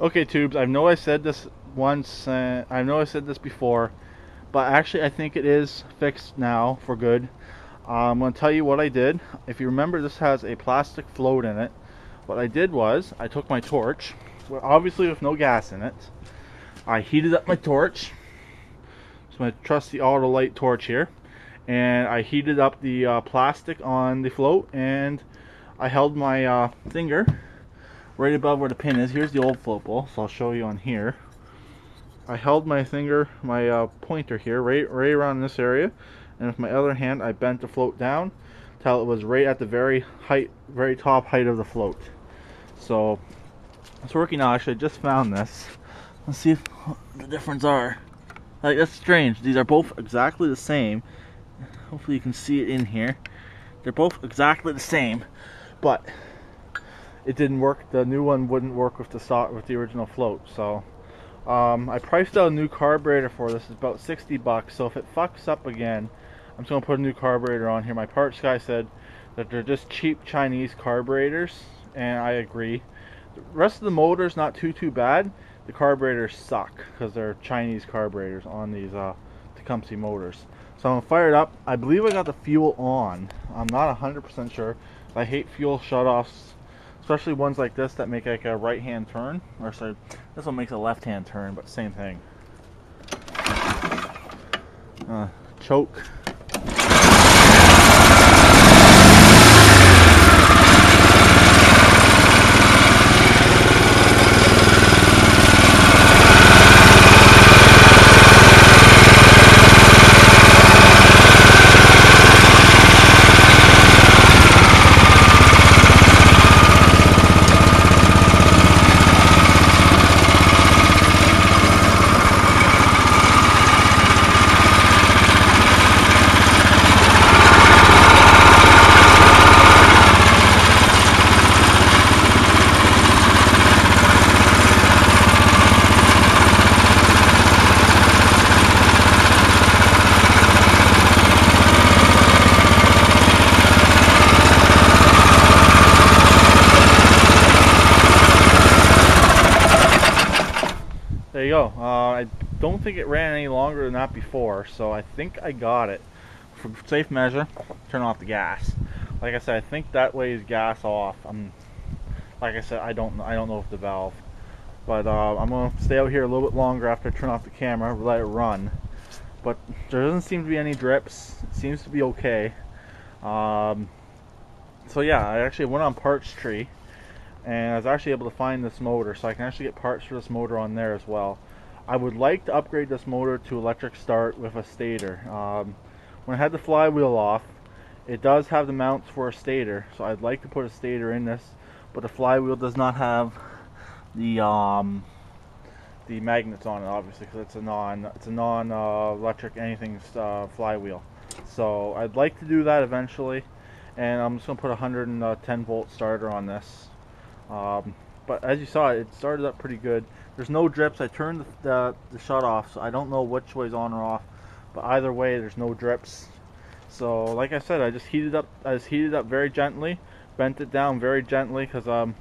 Okay, tubes. I know I said this once. I know I said this before, but actually I think it is fixed now for good. I'm going to tell you what I did. If you remember, this has a plastic float in it. What I did was I took my torch, well, obviously with no gas in it. I heated up my torch. It's my trusty Autolite torch here, and I heated up the plastic on the float, and I held my finger right above where the pin is. Here's the old float bowl, so I'll show you on here. I held my finger, my pointer here, right around this area, and with my other hand I bent the float down till it was right at the very top height of the float. So it's working now. Actually, I just found this. Let's see if the difference are. Like, that's strange. These are both exactly the same. Hopefully you can see it in here. They're both exactly the same, but it didn't work. The new one wouldn't work with the original float. So I priced out a new carburetor for this. It's about 60 bucks. So if it fucks up again, I'm just gonna put a new carburetor on here. My parts guy said that they're just cheap Chinese carburetors, and I agree. The rest of the motor's not too bad. The carburetors suck because they're Chinese carburetors on these Tecumseh motors. So I'm gonna fire it up. I believe I got the fuel on. I'm not 100% sure. I hate fuel shutoffs, especially ones like this that make like a right-hand turn. Or sorry, this one makes a left-hand turn, but same thing. Choke. There you go. I don't think it ran any longer than that before, so I think I got it. For safe measure, turn off the gas. Like I said, I think that way is gas off. Like I said, I don't know if the valve, but I'm gonna stay out here a little bit longer after I turn off the camera, let it run. But there doesn't seem to be any drips. It seems to be okay. So yeah, I actually went on Parts Tree, and I was actually able to find this motor, so I can actually get parts for this motor on there as well. I would like to upgrade this motor to electric start with a stator. When I had the flywheel off, it does have the mounts for a stator, so I'd like to put a stator in this, but the flywheel does not have the magnets on it, obviously, because it's a non electric anything flywheel. So I'd like to do that eventually, and I'm just gonna put a 110 volt starter on this. But as you saw, it started up pretty good. There's no drips. I turned the shut off, so I don't know which way's on or off, but either way there's no drips. So like I said, I just heated up very gently, bent it down very gently, because I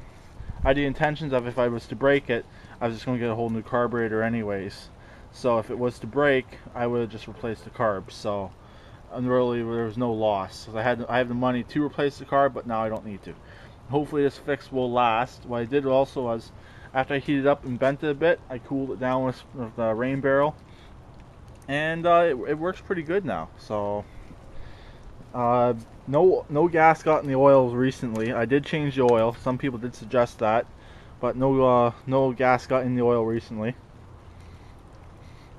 had the intentions of, if I was to break it, I was just going to get a whole new carburetor anyways. So if it was to break, I would have just replaced the carbs. So and really there was no loss. I have the money to replace the carb, but now I don't need to. Hopefully this fix will last. What I did also was, after I heated up and bent it a bit, I cooled it down with the rain barrel, and it works pretty good now. So no gas got in the oil recently. I did change the oil. Some people did suggest that, but no gas got in the oil recently.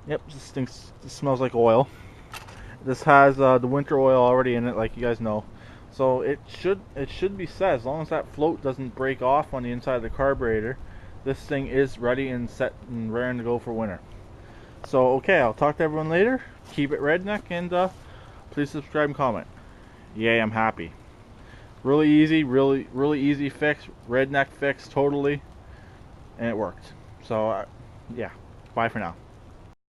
Yep, this smells like oil. This has the winter oil already in it, like you guys know. So it should be set. As long as that float doesn't break off on the inside of the carburetor, this thing is ready and set and raring to go for winter. So okay, I'll talk to everyone later. Keep it redneck, and please subscribe and comment. Yay, I'm happy. Really easy, really easy fix. Redneck fix, totally, and it worked. So yeah, bye for now.